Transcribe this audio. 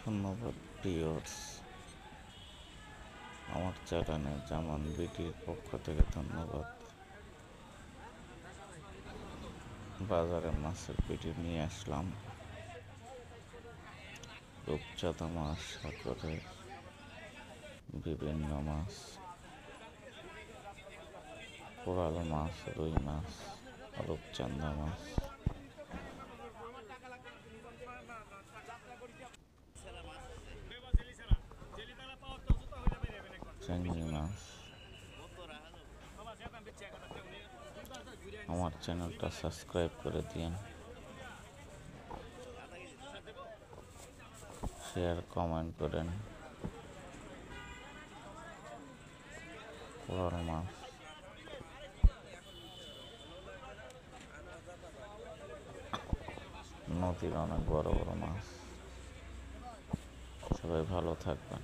ধন্যবাদ ভিউয়ার্স, আমার চ্যানেলে জামান বিটির পক্ষ থেকে ধন্যবাদ। বাজারে মাছের পেটি নিয়ে আসলাম, রূপচাঁদা মাছ, সাগরের বিভিন্ন মাছ, কোরাল মাছ, রুই মাছ, রূপচাঁদা মাছ, চিংড়ি মাছ। আমার চ্যানেলটা সাবস্ক্রাইব করে দিন, শেয়ার কমেন্ট করেন। কোরাল মাছ, নদীর অনেক বড় বড় মাছ। সবাই ভালো থাকবেন।